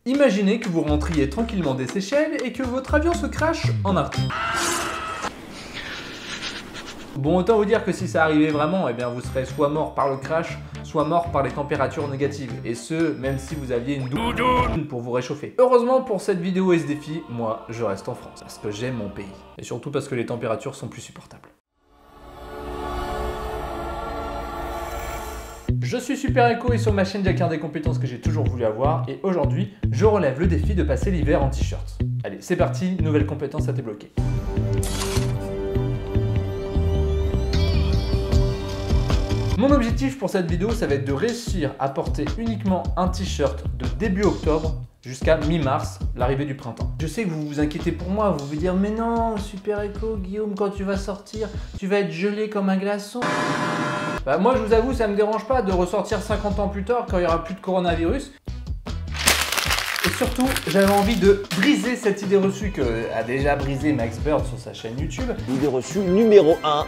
Imaginez que vous rentriez tranquillement des Seychelles et que votre avion se crache en un coup. Bon, autant vous dire que si ça arrivait vraiment, eh bien vous serez soit mort par le crash, soit mort par les températures négatives. Et ce, même si vous aviez une doudoune pour vous réchauffer. Heureusement pour cette vidéo et ce défi, moi je reste en France, parce que j'aime mon pays. Et surtout parce que les températures sont plus supportables. Je suis Super Echo et sur ma chaîne j'ai des compétences que j'ai toujours voulu avoir et aujourd'hui je relève le défi de passer l'hiver en t-shirt. Allez, c'est parti, nouvelle compétence à débloquer. Mon objectif pour cette vidéo, ça va être de réussir à porter uniquement un t-shirt de début octobre jusqu'à mi-mars, l'arrivée du printemps. Je sais que vous vous inquiétez pour moi, vous vous dire mais non, Super Echo, Guillaume, quand tu vas sortir, tu vas être gelé comme un glaçon. Bah moi je vous avoue, ça me dérange pas de ressortir 50 ans plus tard quand il n'y aura plus de coronavirus. Et surtout, j'avais envie de briser cette idée reçue que a déjà brisé Max Bird sur sa chaîne YouTube. L'idée reçue numéro 1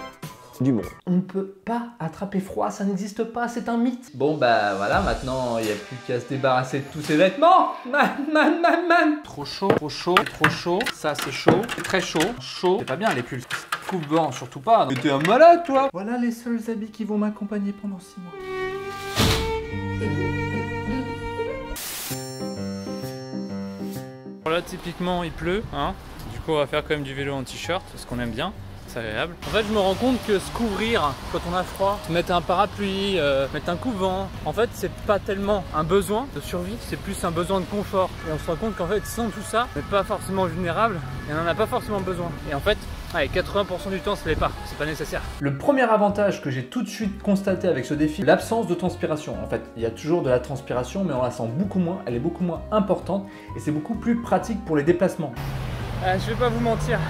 du monde. On ne peut pas attraper froid, ça n'existe pas, c'est un mythe. Bon bah voilà, maintenant il n'y a plus qu'à se débarrasser de tous ces vêtements. Man. Trop chaud, trop chaud, trop chaud. Ça c'est chaud, très chaud, chaud. C'est pas bien les pulls. Coupe-vent, surtout pas. Mais t'es un malade toi. Voilà les seuls habits qui vont m'accompagner pendant 6 mois. Là typiquement il pleut, hein. Du coup on va faire quand même du vélo en t-shirt, parce qu'on aime bien. C'est agréable. En fait je me rends compte que se couvrir quand on a froid, mettre un parapluie, mettre un coupe-vent, en fait c'est pas tellement un besoin de survie, c'est plus un besoin de confort. Et on se rend compte qu'en fait sans tout ça, on n'est pas forcément vulnérable et on n'en a pas forcément besoin. Et en fait, allez, 80% du temps ça l'est pas, c'est pas nécessaire. Le premier avantage que j'ai tout de suite constaté avec ce défi, l'absence de transpiration. En fait, il y a toujours de la transpiration mais on la sent beaucoup moins, elle est beaucoup moins importante et c'est beaucoup plus pratique pour les déplacements. Je vais pas vous mentir.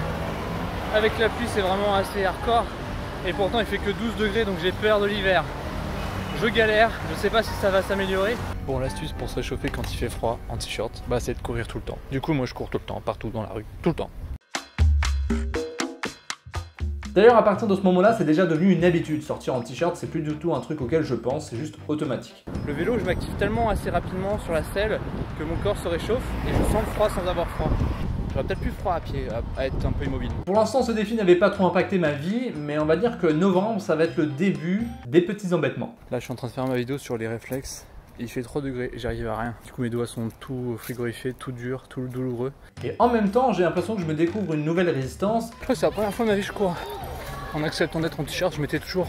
Avec la pluie c'est vraiment assez hardcore et pourtant il fait que 12 degrés donc j'ai peur de l'hiver. Je galère, je sais pas si ça va s'améliorer. Bon, l'astuce pour se réchauffer quand il fait froid en t-shirt, bah c'est de courir tout le temps. Du coup moi je cours tout le temps, partout dans la rue, tout le temps. D'ailleurs à partir de ce moment là c'est déjà devenu une habitude, sortir en t-shirt c'est plus du tout un truc auquel je pense, c'est juste automatique. Le vélo je m'active tellement assez rapidement sur la selle que mon corps se réchauffe et je sens le froid sans avoir froid. J'aurais peut-être plus froid à pied, à être un peu immobile. Pour l'instant, ce défi n'avait pas trop impacté ma vie, mais on va dire que novembre, ça va être le début des petits embêtements. Là, je suis en train de faire ma vidéo sur les réflexes. Il fait 3 degrés et j'arrive à rien. Du coup, mes doigts sont tout frigorifiés, tout durs, tout douloureux. Et en même temps, j'ai l'impression que je me découvre une nouvelle résistance. Je crois que c'est la première fois de ma vie que je cours. En acceptant d'être en t-shirt, je mettais toujours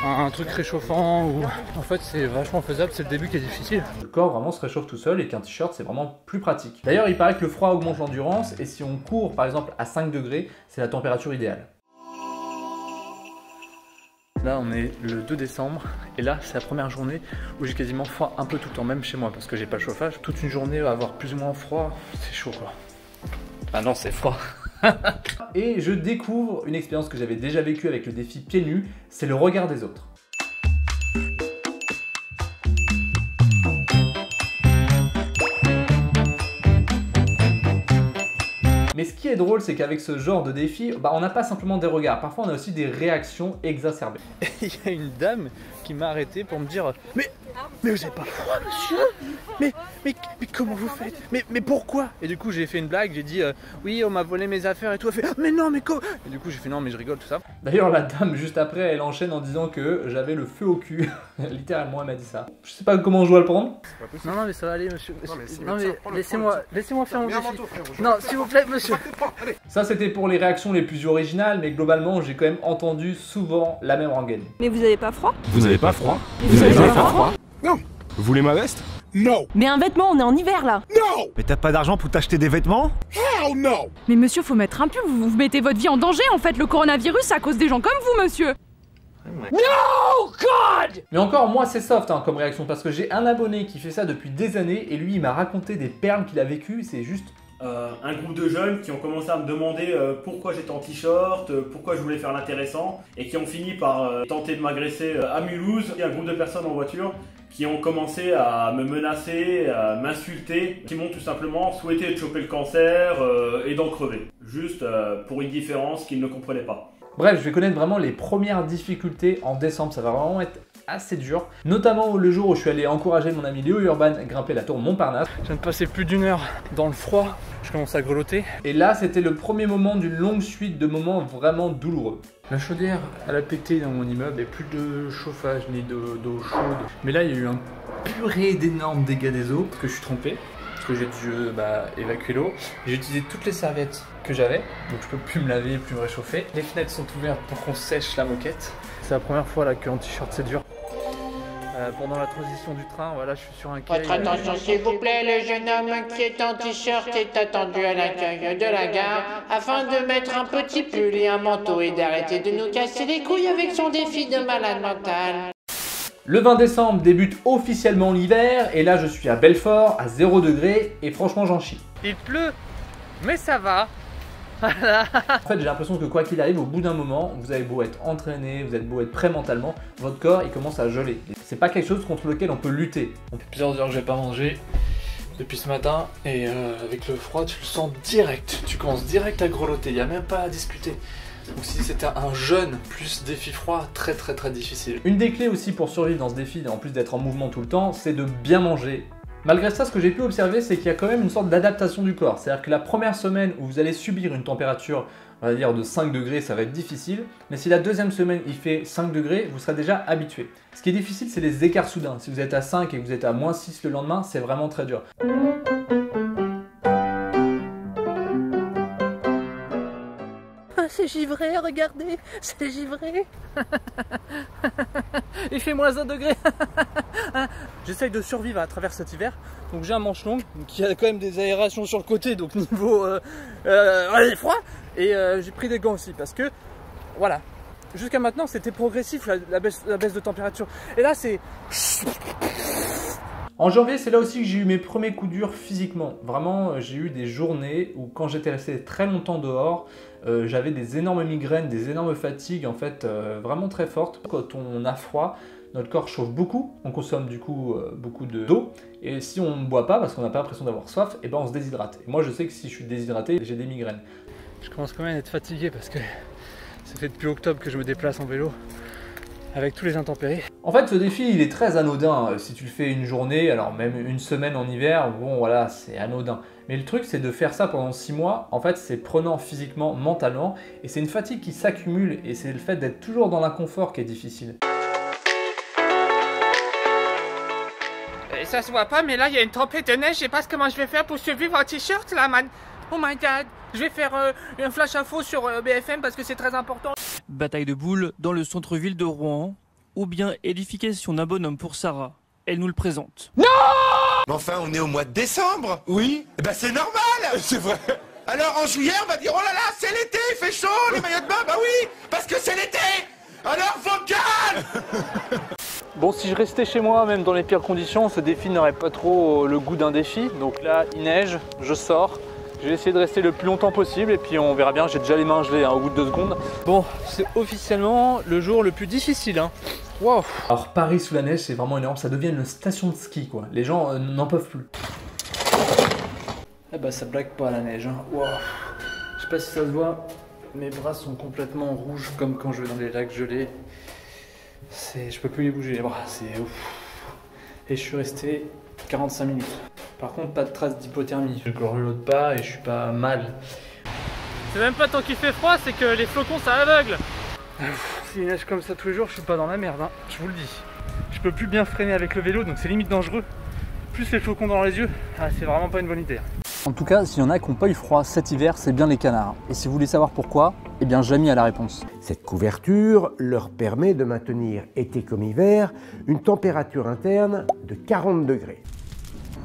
un truc réchauffant ou en fait c'est vachement faisable, c'est le début qui est difficile. Le corps vraiment se réchauffe tout seul et qu'un t-shirt c'est vraiment plus pratique. D'ailleurs il paraît que le froid augmente l'endurance et si on court par exemple à 5 degrés, c'est la température idéale. Là on est le 2 décembre et là c'est la première journée où j'ai quasiment froid un peu tout le temps, même chez moi parce que j'ai pas le chauffage. Toute une journée à avoir plus ou moins froid, c'est chaud quoi. Ah non c'est froid. Et je découvre une expérience que j'avais déjà vécue avec le défi pieds nus, c'est le regard des autres. Mais ce qui est drôle, c'est qu'avec ce genre de défi, on n'a pas simplement des regards, parfois on a aussi des réactions exacerbées. Il y a une dame qui m'a arrêté pour me dire mais vous avez pas froid monsieur, mais comment vous faites, mais pourquoi? Et du coup j'ai fait une blague, j'ai dit oui on m'a volé mes affaires et tout, elle fait mais non mais quoi? Et du coup j'ai fait non mais je rigole tout ça. D'ailleurs la dame juste après elle enchaîne en disant que j'avais le feu au cul. Littéralement elle m'a dit ça. Je sais pas comment je dois le prendre. Non mais ça va aller monsieur. Non mais laissez-moi faire mon défi. Non s'il vous plaît monsieur. Ça c'était pour les réactions les plus originales, mais globalement j'ai quand même entendu souvent la même rengaine. Mais vous avez pas froid? Vous n'avez pas froid? Vous avez pas froid? Non. Vous voulez ma veste? Non. Mais un vêtement, on est en hiver là. Non. Mais t'as pas d'argent pour t'acheter des vêtements? Hell no. Mais monsieur, faut mettre un pull, vous mettez votre vie en danger en fait, le coronavirus à cause des gens comme vous monsieur. No God. Mais encore moi c'est soft comme réaction parce que j'ai un abonné qui fait ça depuis des années et lui il m'a raconté des perles qu'il a vécues, c'est juste... Un groupe de jeunes qui ont commencé à me demander pourquoi j'étais en t-shirt, pourquoi je voulais faire l'intéressant et qui ont fini par tenter de m'agresser à Mulhouse. Il y a un groupe de personnes en voiture qui ont commencé à me menacer, à m'insulter, qui m'ont tout simplement souhaité de choper le cancer et d'en crever. Juste pour une différence qu'ils ne comprenaient pas. Bref, je vais connaître vraiment les premières difficultés en décembre, ça va vraiment être assez durs, notamment le jour où je suis allé encourager mon ami Léo Urban à grimper la tour Montparnasse. Je viens de passer plus d'1 heure dans le froid, je commence à grelotter. Et là, c'était le premier moment d'une longue suite de moments vraiment douloureux. La chaudière, elle a pété dans mon immeuble et plus de chauffage ni d'eau chaude. Mais là, il y a eu un purée d'énormes dégâts des eaux parce que je suis trompé. Que j'ai dû évacuer l'eau. J'ai utilisé toutes les serviettes que j'avais, donc je peux plus me laver, plus me réchauffer. Les fenêtres sont ouvertes pour qu'on sèche la moquette. C'est la première fois là qu'en t-shirt c'est dur. Pendant la transition du train, voilà, je suis sur un quai. Votre attention s'il vous plaît, le jeune homme qui est en t-shirt est attendu à l'accueil de la gare afin de mettre un petit pull et un manteau et d'arrêter de nous casser les couilles avec son défi de malade mental. Le 20 décembre débute officiellement l'hiver et là je suis à Belfort à 0 degré et franchement j'en chie. Il pleut, mais ça va. En fait j'ai l'impression que quoi qu'il arrive, au bout d'un moment, vous avez beau être entraîné, vous êtes beau être prêt mentalement, votre corps il commence à geler. C'est pas quelque chose contre lequel on peut lutter. Ça fait plusieurs heures que j'ai pas mangé depuis ce matin et avec le froid tu le sens direct, tu commences direct à grelotter, il n'y a même pas à discuter. Donc si c'était un jeûne plus défi froid, très difficile. Une des clés aussi pour survivre dans ce défi, en plus d'être en mouvement tout le temps, c'est de bien manger. Malgré ça, ce que j'ai pu observer, c'est qu'il y a quand même une sorte d'adaptation du corps. C'est-à-dire que la première semaine où vous allez subir une température, on va dire de 5 degrés, ça va être difficile. Mais si la deuxième semaine il fait 5 degrés, vous serez déjà habitué. Ce qui est difficile, c'est les écarts soudains. Si vous êtes à 5 et que vous êtes à moins 6 le lendemain, c'est vraiment très dur. C'est givré, regardez, c'est givré. Il fait moins 1 degré. J'essaye de survivre à travers cet hiver. Donc j'ai un manche long qui a quand même des aérations sur le côté, donc niveau froid. Et j'ai pris des gants aussi parce que voilà. Jusqu'à maintenant c'était progressif la baisse de température. Et là c'est... En janvier, c'est là aussi que j'ai eu mes premiers coups durs physiquement. Vraiment, j'ai eu des journées où quand j'étais resté très longtemps dehors, j'avais des énormes migraines, des énormes fatigues en fait vraiment très fortes. Quand on a froid, notre corps chauffe beaucoup, on consomme du coup beaucoup d'eau et si on ne boit pas parce qu'on n'a pas l'impression d'avoir soif, et ben on se déshydrate. Et moi je sais que si je suis déshydraté, j'ai des migraines. Je commence quand même à être fatigué parce que ça fait depuis octobre que je me déplace en vélo avec tous les intempéries. En fait, ce défi, il est très anodin. Si tu le fais une journée, alors même une semaine en hiver, bon voilà, c'est anodin. Mais le truc, c'est de faire ça pendant 6 mois. En fait, c'est prenant physiquement, mentalement, et c'est une fatigue qui s'accumule, et c'est le fait d'être toujours dans l'inconfort qui est difficile. Et ça se voit pas, mais là, il y a une tempête de neige. Je sais pas comment je vais faire pour survivre en t-shirt, là, man. Oh my god. Je vais faire un flash info sur BFM parce que c'est très important. Bataille de boules dans le centre-ville de Rouen, ou bien édification d'un bonhomme pour Sarah. Elle nous le présente. Non! Mais enfin, on est au mois de décembre. Oui. Eh ben c'est normal. C'est vrai. Alors en juillet, on va dire, oh là là, c'est l'été, il fait chaud, les maillots de bain, bah oui, parce que c'est l'été. Alors vocal. Bon, si je restais chez moi, même dans les pires conditions, ce défi n'aurait pas trop le goût d'un défi. Donc là, il neige, je sors. Je vais essayer de rester le plus longtemps possible et puis on verra bien, j'ai déjà les mains gelées au bout de 2 secondes. Bon, c'est officiellement le jour le plus difficile. Wow. Alors Paris sous la neige, c'est vraiment énorme, ça devient une station de ski quoi. Les gens n'en peuvent plus. Eh bah ça blague pas la neige. Wow. Je sais pas si ça se voit, mes bras sont complètement rouges comme quand je vais dans les lacs gelés. Je peux plus les bouger les bras, c'est ouf. Et je suis resté 45 minutes. Par contre, pas de traces d'hypothermie. Je grelotte pas et je suis pas mal. C'est même pas tant qu'il fait froid, c'est que les flocons ça aveugle. S'il neige comme ça tous les jours, je suis pas dans la merde, hein. Je vous le dis. Je peux plus bien freiner avec le vélo, donc c'est limite dangereux. Plus les flocons dans les yeux, c'est vraiment pas une bonne idée. En tout cas, s'il y en a qui n'ont pas eu froid cet hiver, c'est bien les canards. Et si vous voulez savoir pourquoi, eh bien Jamie a la réponse. Cette couverture leur permet de maintenir, été comme hiver, une température interne de 40 degrés.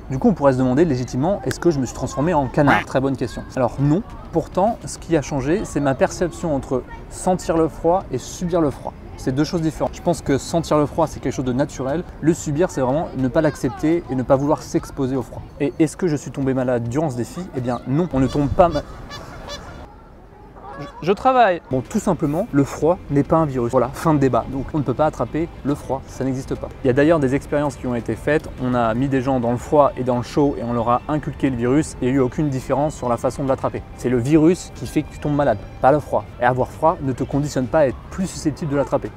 Du coup, on pourrait se demander légitimement, est-ce que je me suis transformé en canard? Très bonne question. Alors non, pourtant, ce qui a changé, c'est ma perception entre sentir le froid et subir le froid. C'est deux choses différentes. Je pense que sentir le froid, c'est quelque chose de naturel. Le subir, c'est vraiment ne pas l'accepter et ne pas vouloir s'exposer au froid. Et est-ce que je suis tombé malade durant ce défi? Eh bien non, on ne tombe pas malade. Je travaille. Bon, tout simplement, le froid n'est pas un virus. Voilà, fin de débat. Donc, on ne peut pas attraper le froid, ça n'existe pas. Il y a d'ailleurs des expériences qui ont été faites. On a mis des gens dans le froid et dans le chaud et on leur a inculqué le virus. Il n'y a eu aucune différence sur la façon de l'attraper. C'est le virus qui fait que tu tombes malade, pas le froid. Et avoir froid ne te conditionne pas à être plus susceptible de l'attraper.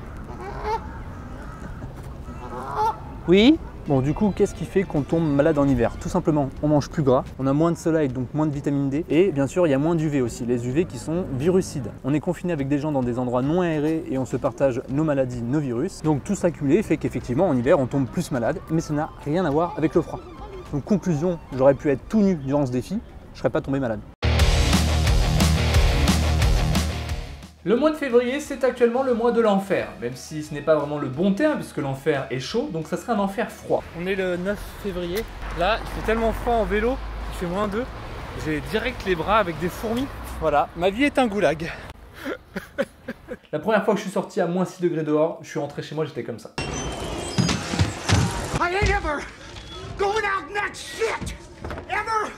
Oui. Bon, du coup, qu'est-ce qui fait qu'on tombe malade en hiver? Tout simplement, on mange plus gras, on a moins de soleil, donc moins de vitamine D, et bien sûr, il y a moins d'UV aussi, les UV qui sont virucides. On est confiné avec des gens dans des endroits non aérés et on se partage nos maladies, nos virus. Donc tout ça cumulé fait qu'effectivement, en hiver, on tombe plus malade, mais ça n'a rien à voir avec le froid. Donc conclusion, j'aurais pu être tout nu durant ce défi, je serais pas tombé malade. Le mois de février, c'est actuellement le mois de l'enfer, même si ce n'est pas vraiment le bon terme puisque l'enfer est chaud, donc ça serait un enfer froid. On est le 9 février, là il fait tellement froid en vélo, il fait -2, j'ai direct les bras avec des fourmis. Voilà, ma vie est un goulag. La première fois que je suis sorti à -6 degrés dehors, je suis rentré chez moi, j'étais comme ça. I ain't ever going out that shit ever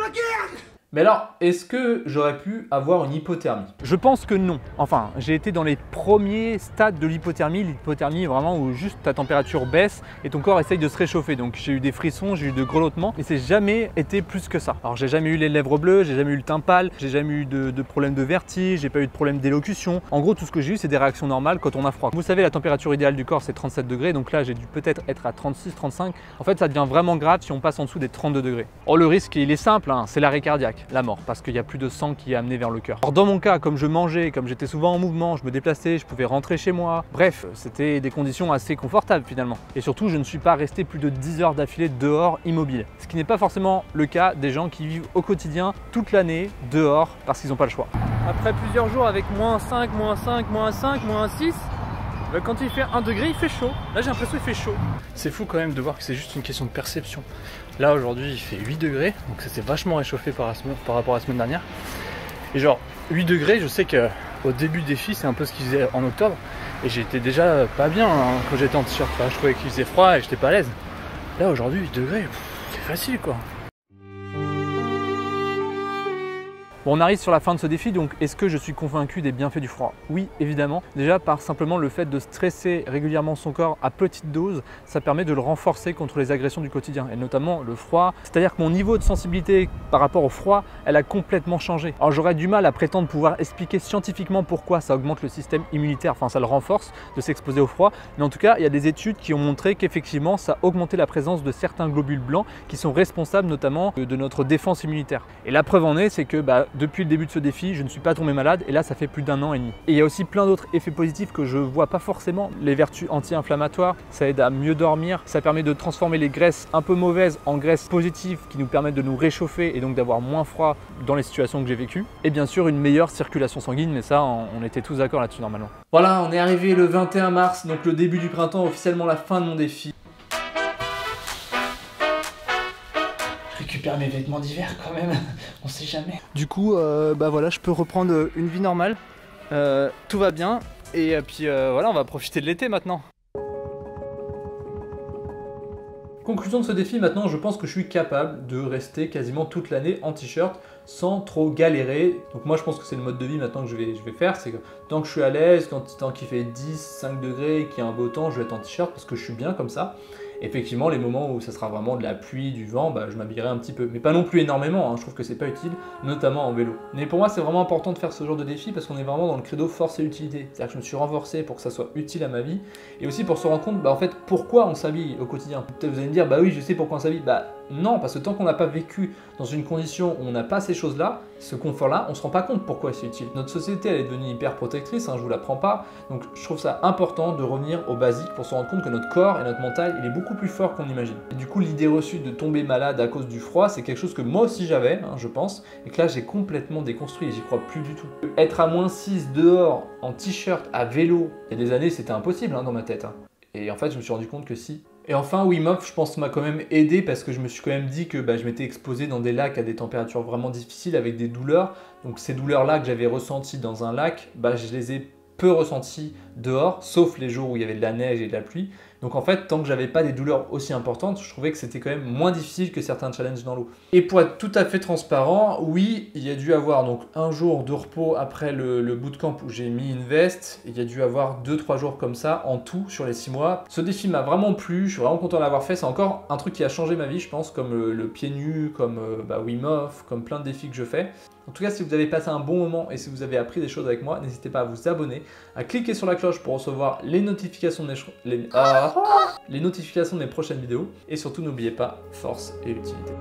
again. Mais alors, est-ce que j'aurais pu avoir une hypothermie? Je pense que non. Enfin, j'ai été dans les premiers stades de l'hypothermie. L'hypothermie, vraiment, où juste ta température baisse et ton corps essaye de se réchauffer. Donc j'ai eu des frissons, j'ai eu de grelottements, mais c'est jamais été plus que ça. Alors j'ai jamais eu les lèvres bleues, j'ai jamais eu le teint pâle, j'ai jamais eu de problème de vertige, j'ai pas eu de problème d'élocution. En gros, tout ce que j'ai eu, c'est des réactions normales quand on a froid. Vous savez, la température idéale du corps, c'est 37 degrés. Donc là, j'ai dû peut-être être à 36, 35. En fait, ça devient vraiment grave si on passe en dessous des 32 degrés. Oh, le risque, il est simple, hein, c'est l'arrêt cardiaque. La mort, parce qu'il y a plus de sang qui est amené vers le cœur. Alors dans mon cas, comme je mangeais, comme j'étais souvent en mouvement, je me déplaçais, je pouvais rentrer chez moi. Bref, c'était des conditions assez confortables finalement. Et surtout, je ne suis pas resté plus de 10 heures d'affilée dehors immobile. Ce qui n'est pas forcément le cas des gens qui vivent au quotidien toute l'année dehors parce qu'ils n'ont pas le choix. Après plusieurs jours avec -5, -5, -5, -6, quand il fait 1 degré, il fait chaud. Là, j'ai l'impression qu'il fait chaud. C'est fou quand même de voir que c'est juste une question de perception. Là, aujourd'hui, il fait 8 degrés, donc ça s'est vachement réchauffé par rapport à la semaine dernière. Et genre, 8 degrés, je sais qu'au début du défi, c'est un peu ce qu'il faisait en octobre. Et j'étais déjà pas bien hein, quand j'étais en t-shirt. Enfin, je trouvais qu'il faisait froid et j'étais pas à l'aise. Là, aujourd'hui, 8 degrés, c'est facile quoi. Bon, on arrive sur la fin de ce défi, donc est-ce que je suis convaincu des bienfaits du froid? Oui, évidemment. Déjà par simplement le fait de stresser régulièrement son corps à petite dose, ça permet de le renforcer contre les agressions du quotidien, et notamment le froid. C'est-à-dire que mon niveau de sensibilité par rapport au froid, elle a complètement changé. Alors j'aurais du mal à prétendre pouvoir expliquer scientifiquement pourquoi ça augmente le système immunitaire, enfin ça le renforce de s'exposer au froid, mais en tout cas il y a des études qui ont montré qu'effectivement ça augmentait la présence de certains globules blancs qui sont responsables notamment de notre défense immunitaire. Et la preuve en est, c'est que depuis le début de ce défi, je ne suis pas tombé malade et là ça fait plus d'1 an et demi. Et il y a aussi plein d'autres effets positifs que je vois pas forcément. Les vertus anti-inflammatoires, ça aide à mieux dormir, ça permet de transformer les graisses un peu mauvaises en graisses positives qui nous permettent de nous réchauffer et donc d'avoir moins froid dans les situations que j'ai vécues. Et bien sûr une meilleure circulation sanguine, mais ça on était tous d'accord là-dessus normalement. Voilà, on est arrivé le 21 mars, donc le début du printemps, officiellement la fin de mon défi. Récupère mes vêtements d'hiver quand même, on sait jamais. Du coup, voilà, je peux reprendre une vie normale, tout va bien, et puis voilà, on va profiter de l'été maintenant. Conclusion de ce défi, maintenant je pense que je suis capable de rester quasiment toute l'année en t-shirt sans trop galérer. Donc moi je pense que c'est le mode de vie maintenant que je vais faire, c'est que tant que je suis à l'aise, tant qu'il fait 10, 5 degrés, qu'il y a un beau temps, je vais être en t-shirt parce que je suis bien comme ça. Effectivement, les moments où ça sera vraiment de la pluie, du vent, je m'habillerai un petit peu. Mais pas non plus énormément, hein. Je trouve que c'est pas utile, notamment en vélo. Mais pour moi, c'est vraiment important de faire ce genre de défi parce qu'on est vraiment dans le credo force et utilité. C'est-à-dire que je me suis renforcé pour que ça soit utile à ma vie et aussi pour se rendre compte, en fait, pourquoi on s'habille au quotidien. Peut-être vous allez me dire, oui, je sais pourquoi on s'habille. Non, parce que tant qu'on n'a pas vécu dans une condition où on n'a pas ces choses-là, ce confort-là, on se rend pas compte pourquoi c'est utile. Notre société, elle est devenue hyper protectrice, je vous l'apprends pas. Donc je trouve ça important de revenir aux basiques pour se rendre compte que notre corps et notre mental, il est beaucoup plus fort qu'on imagine. Et du coup, l'idée reçue de tomber malade à cause du froid, c'est quelque chose que moi aussi j'avais, je pense, et que là j'ai complètement déconstruit et j'y crois plus du tout. Être à -6 dehors, en t-shirt, à vélo, il y a des années, c'était impossible dans ma tête. Et en fait, je me suis rendu compte que si. Et enfin, Wim Hof, je pense, m'a quand même aidé parce que je me suis quand même dit que je m'étais exposé dans des lacs à des températures vraiment difficiles avec des douleurs. Donc ces douleurs-là que j'avais ressenties dans un lac, je les ai peu ressenties dehors, sauf les jours où il y avait de la neige et de la pluie. Donc en fait, tant que j'avais pas des douleurs aussi importantes, je trouvais que c'était quand même moins difficile que certains challenges dans l'eau. Et pour être tout à fait transparent, oui, il y a dû avoir donc un jour de repos après le bootcamp où j'ai mis une veste. Il y a dû avoir 2-3 jours comme ça en tout sur les 6 mois. Ce défi m'a vraiment plu, je suis vraiment content de l'avoir fait. C'est encore un truc qui a changé ma vie, je pense, comme le pied nu, comme Wim Hof, comme plein de défis que je fais. En tout cas, si vous avez passé un bon moment et si vous avez appris des choses avec moi, n'hésitez pas à vous abonner, à cliquer sur la cloche pour recevoir les notifications des avoir les notifications de mes prochaines vidéos. Et surtout, n'oubliez pas, force et utilité.